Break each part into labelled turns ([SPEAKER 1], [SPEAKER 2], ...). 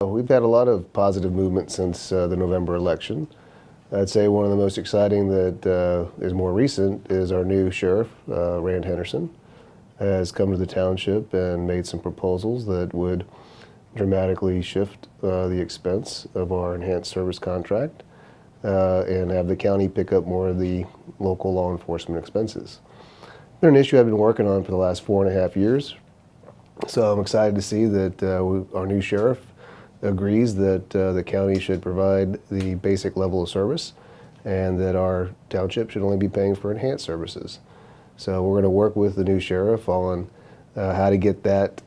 [SPEAKER 1] We've had a lot of positive movement since the November election. I'd say one of the most exciting that is more recent is our new sheriff, Rand Henderson, has come to the township and made some proposals that would dramatically shift the expense of our enhanced service contract and have the county pick up more of the local law enforcement expenses. They're an issue I've been working on for the last 4.5 years, so I'm excited to see that our new sheriff agrees that the county should provide the basic level of service and that our township should only be paying for enhanced services. So we're going to work with the new sheriff on how to get that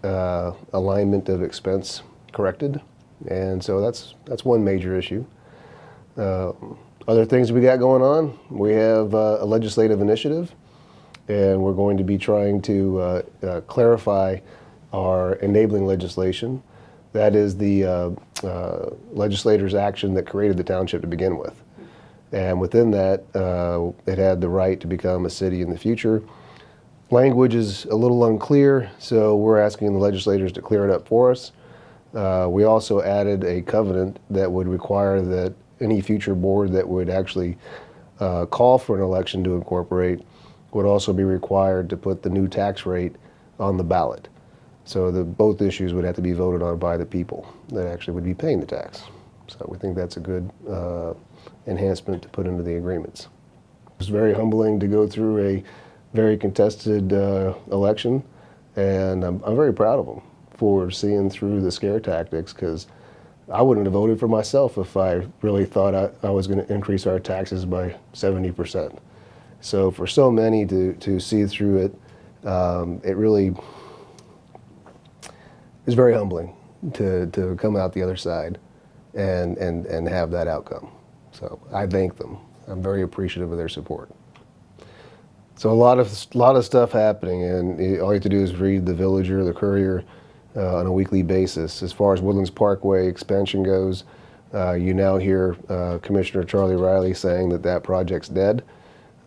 [SPEAKER 1] alignment of expense corrected, and so that's one major issue. Other things we got going on, we have a legislative initiative, and we're going to be trying to clarify our enabling legislation. That is the legislators' action that created the township to begin with. And within that, it had the right to become a city in the future. Language is a little unclear, so we're asking the legislators to clear it up for us. We also added a covenant that would require that any future board that would actually call for an election to incorporate would also be required to put the new tax rate on the ballot. So both issues would have to be voted on by the people that actually would be paying the tax. So we think that's a good enhancement to put into the agreements. It's very humbling to go through a very contested election, and I'm very proud of them for seeing through the scare tactics, because I wouldn't have voted for myself if I really thought I was going to increase our taxes by 70%. So for so many to see through it, it really is very humbling to come out the other side and have that outcome. So I thank them. I'm very appreciative of their support. So a lot of stuff happening, and all you have to do is read the Villager, the Courier on a weekly basis. As far as Woodlands Parkway expansion goes, you now hear Commissioner Charlie Riley saying that project's dead.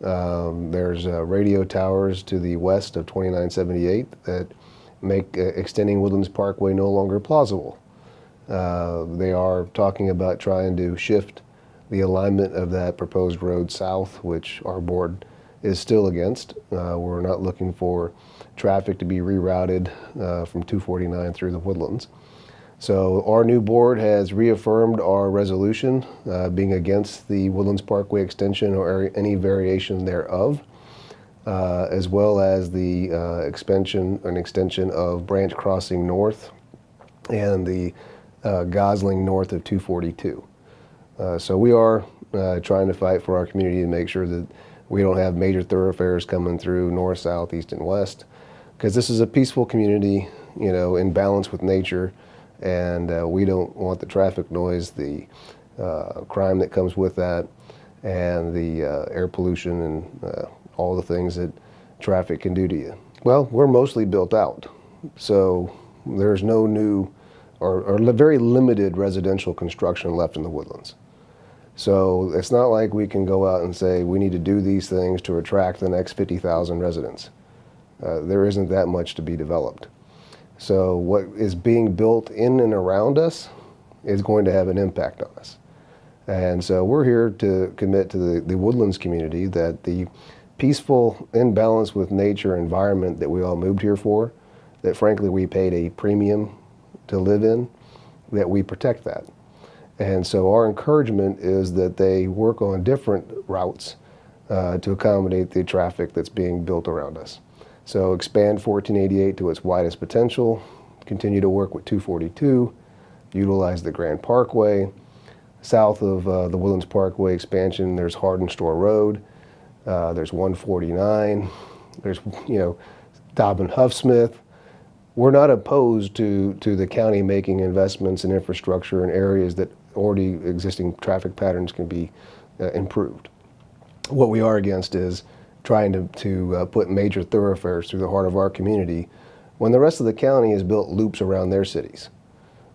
[SPEAKER 1] There's radio towers to the west of 2978 that make extending Woodlands Parkway no longer plausible. They are talking about trying to shift the alignment of that proposed road south, which our board is still against. We're not looking for traffic to be rerouted from 249 through the Woodlands. So our new board has reaffirmed our resolution being against the Woodlands Parkway extension or any variation thereof, as well as the extension of Branch Crossing North and the Gosling north of 242. So we are trying to fight for our community to make sure that we don't have major thoroughfares coming through north, south, east, and west, because this is a peaceful community, in balance with nature, and we don't want the traffic noise, the crime that comes with that, and the air pollution and all the things that traffic can do to you. Well, we're mostly built out, so there's no new or very limited residential construction left in the Woodlands. So it's not like we can go out and say we need to do these things to attract the next 50,000 residents. There isn't that much to be developed. So what is being built in and around us is going to have an impact on us. And so we're here to commit to the Woodlands community that the peaceful, in balance with nature environment that we all moved here for, that frankly we paid a premium to live in, that we protect that. And so our encouragement is that they work on different routes to accommodate the traffic that's being built around us. So expand 1488 to its widest potential, continue to work with 242, utilize the Grand Parkway. South of the Woodlands Parkway expansion, there's Hardin Store Road, there's 149, there's, Dobbin Huffsmith. We're not opposed to the county making investments in infrastructure in areas that already existing traffic patterns can be improved. What we are against is trying to put major thoroughfares through the heart of our community when the rest of the county has built loops around their cities.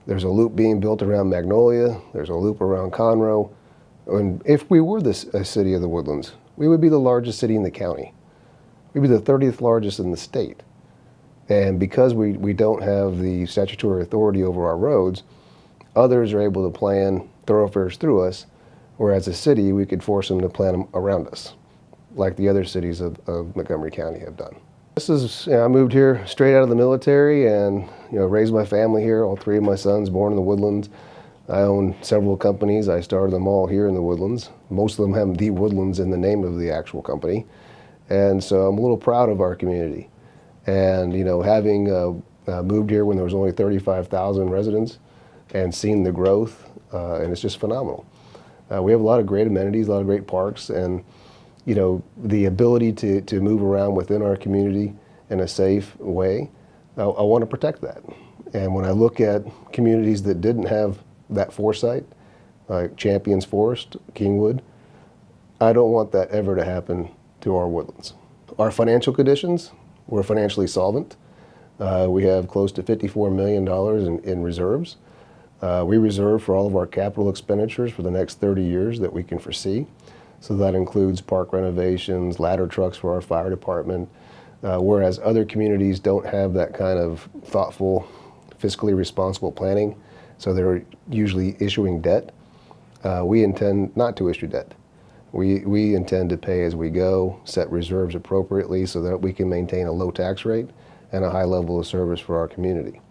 [SPEAKER 1] There's a loop being built around Magnolia, there's a loop around Conroe, and if we were a city of the Woodlands, we would be the largest city in the county. We'd be the 30th largest in the state. And because we don't have the statutory authority over our roads, Others are able to plan thoroughfares through us, whereas a city, we could force them to plan them around us, like the other cities of Montgomery County have done. This is, I moved here straight out of the military and raised my family here. All three of my sons born in the Woodlands. I own several companies. I started them all here in the Woodlands. Most of them have the Woodlands in the name of the actual company. And so I'm a little proud of our community. And having moved here when there was only 35,000 residents and seen the growth, and it's just phenomenal. We have a lot of great amenities, a lot of great parks, and the ability to move around within our community in a safe way. I want to protect that. And when I look at communities that didn't have that foresight, like Champions Forest, Kingwood, I don't want that ever to happen to our Woodlands. Our financial conditions, we're financially solvent. We have close to $54 million in reserves. We reserve for all of our capital expenditures for the next 30 years that we can foresee. So that includes park renovations, ladder trucks for our fire department, whereas other communities don't have that kind of thoughtful, fiscally responsible planning. So they're usually issuing debt. We intend not to issue debt. We intend to pay as we go, set reserves appropriately so that we can maintain a low tax rate and a high level of service for our community.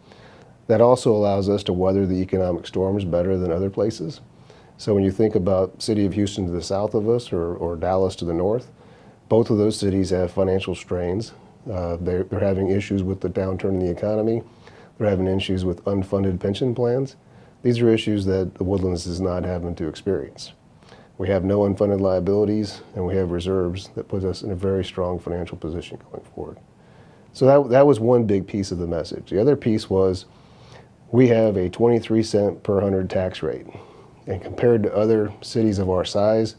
[SPEAKER 1] That also allows us to weather the economic storms better than other places. So when you think about City of Houston to the south of us or Dallas to the north, both of those cities have financial strains. They're having issues with the downturn in the economy. They're having issues with unfunded pension plans. These are issues that the Woodlands is not having to experience. We have no unfunded liabilities, and we have reserves that put us in a very strong financial position going forward. So that was one big piece of the message. The other piece was we have a 23-cent per 100 tax rate. And compared to other cities of our size,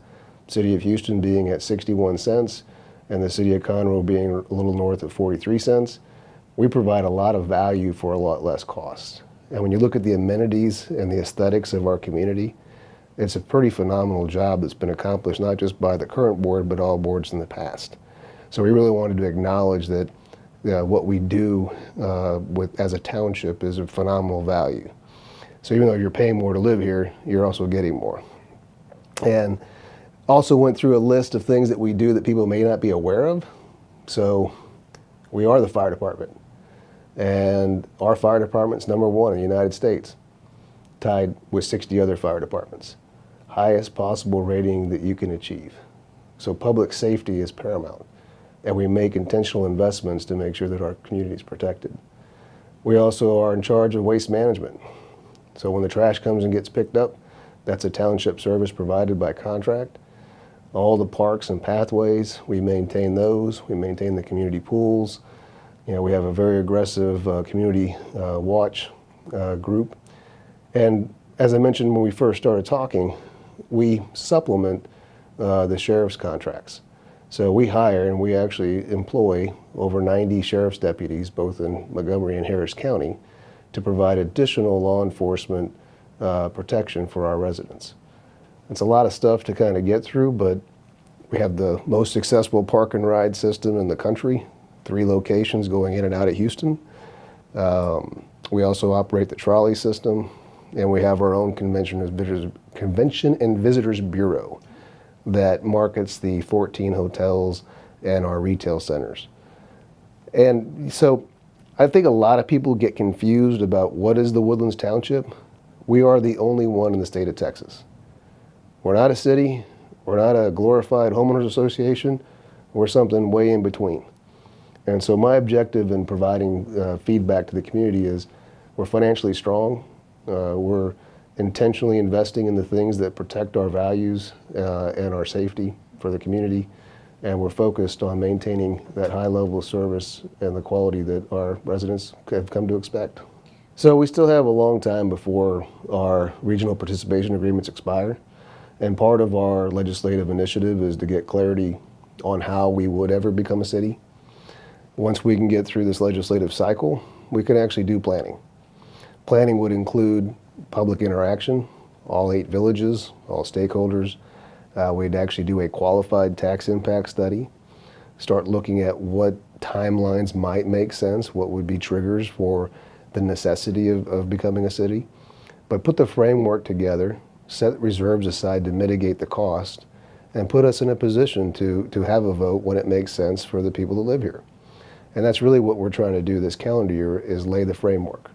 [SPEAKER 1] City of Houston being at 61 cents and the City of Conroe being a little north of 43 cents, we provide a lot of value for a lot less cost. And when you look at the amenities and the aesthetics of our community, it's a pretty phenomenal job that's been accomplished not just by the current board, but all boards in the past. So we really wanted to acknowledge that what we do as a township is of phenomenal value. So even though you're paying more to live here, you're also getting more. And also went through a list of things that we do that people may not be aware of. So we are the fire department. And our fire department's #1 in the United States, tied with 60 other fire departments. Highest possible rating that you can achieve. So public safety is paramount. And we make intentional investments to make sure that our community is protected. We also are in charge of waste management. So when the trash comes and gets picked up, that's a township service provided by contract. All the parks and pathways, we maintain those. We maintain the community pools. We have a very aggressive community watch group. And as I mentioned when we first started talking, we supplement the sheriff's contracts. So we hire and we actually employ over 90 sheriff's deputies, both in Montgomery and Harris County, to provide additional law enforcement protection for our residents. It's a lot of stuff to kind of get through, but we have the most successful park and ride system in the country, 3 locations going in and out of Houston. We also operate the trolley system, and we have our own Convention and Visitors Bureau that markets the 14 hotels and our retail centers. And so I think a lot of people get confused about what is the Woodlands Township. We are the only one in the state of Texas. We're not a city, we're not a glorified homeowners association, we're something way in between. And so my objective in providing feedback to the community is we're financially strong, we're intentionally investing in the things that protect our values and our safety for the community, and we're focused on maintaining that high level of service and the quality that our residents have come to expect. So we still have a long time before our regional participation agreements expire, and part of our legislative initiative is to get clarity on how we would ever become a city. Once we can get through this legislative cycle, we can actually do planning. Planning would include public interaction, all 8 villages, all stakeholders. We'd actually do a qualified tax impact study, start looking at what timelines might make sense, what would be triggers for the necessity of becoming a city. but put the framework together, set reserves aside to mitigate the cost, and put us in a position to have a vote when it makes sense for the people that live here. And that's really what we're trying to do this calendar year, is lay the framework.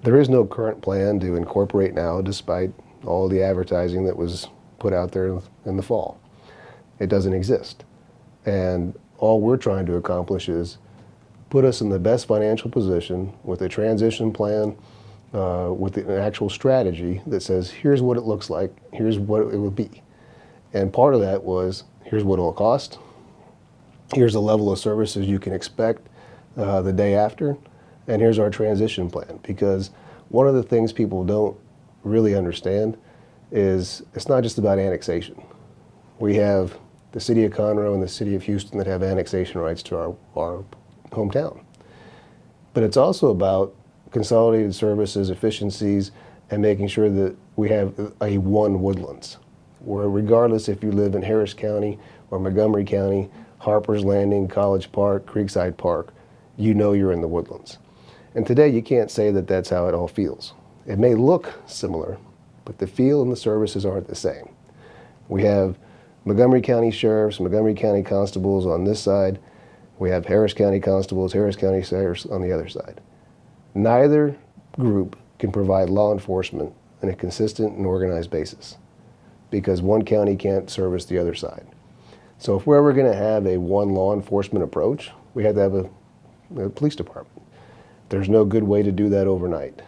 [SPEAKER 1] There is no current plan to incorporate now, despite all the advertising that was put out there in the fall. It doesn't exist. And all we're trying to accomplish is put us in the best financial position with a transition plan, with an actual strategy that says, here's what it looks like, here's what it would be. And part of that was, here's what it'll cost, here's the level of services you can expect the day after, and here's our transition plan. Because one of the things people don't really understand is it's not just about annexation. We have the city of Conroe and the city of Houston that have annexation rights to our hometown. But it's also about consolidated services, efficiencies, and making sure that we have a one Woodlands, where regardless if you live in Harris County or Montgomery County, Harper's Landing, College Park, Creekside Park, you know you're in the Woodlands. And today you can't say that that's how it all feels. It may look similar, but the feel and the services aren't the same. We have Montgomery County Sheriffs, Montgomery County Constables on this side. We have Harris County Constables, Harris County Sheriffs on the other side. Neither group can provide law enforcement on a consistent and organized basis because one county can't service the other side. So if we're ever going to have a one law enforcement approach, we have to have a police department. There's no good way to do that overnight.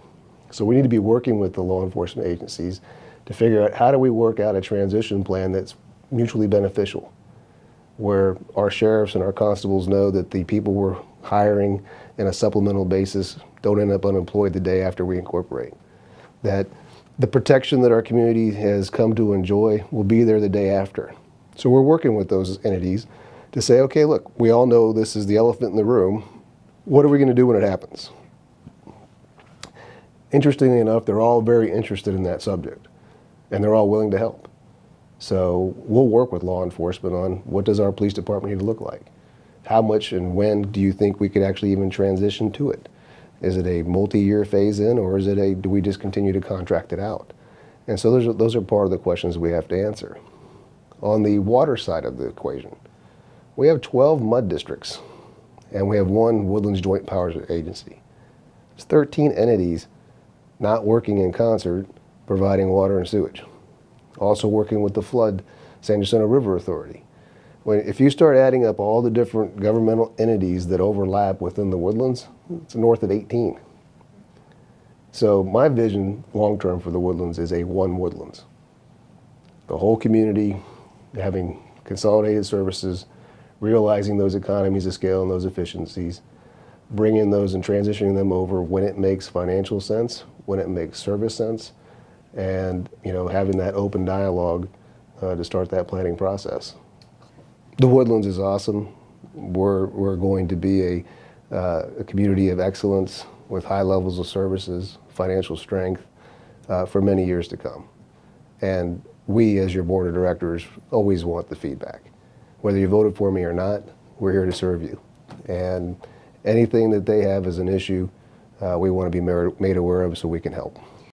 [SPEAKER 1] So we need to be working with the law enforcement agencies to figure out how do we work out a transition plan that's mutually beneficial, where our sheriffs and our constables know that the people we're hiring in a supplemental basis don't end up unemployed the day after we incorporate. That the protection that our community has come to enjoy will be there the day after. So we're working with those entities to say, okay, look, we all know this is the elephant in the room. What are we going to do when it happens? Interestingly enough, they're all very interested in that subject, and they're all willing to help. So we'll work with law enforcement on what does our police department need to look like? How much and when do you think we could actually even transition to it? Is it a multi-year phase in, or is it do we just continue to contract it out? And so those are part of the questions we have to answer. On the water side of the equation, we have 12 mud districts, and we have one Woodlands Joint Powers Agency. It's 13 entities not working in concert, providing water and sewage. Also working with the flood San Jacinto River Authority. If you start adding up all the different governmental entities that overlap within the Woodlands, it's north of 18. So my vision long-term for the Woodlands is a one Woodlands. The whole community having consolidated services, realizing those economies of scale and those efficiencies, bringing those and transitioning them over when it makes financial sense, when it makes service sense, and having that open dialogue to start that planning process. The Woodlands is awesome. We're going to be a community of excellence with high levels of services, financial strength for many years to come. And we, as your board of directors, always want the feedback. Whether you voted for me or not, we're here to serve you. And anything that they have as an issue, we want to be made aware of so we can help.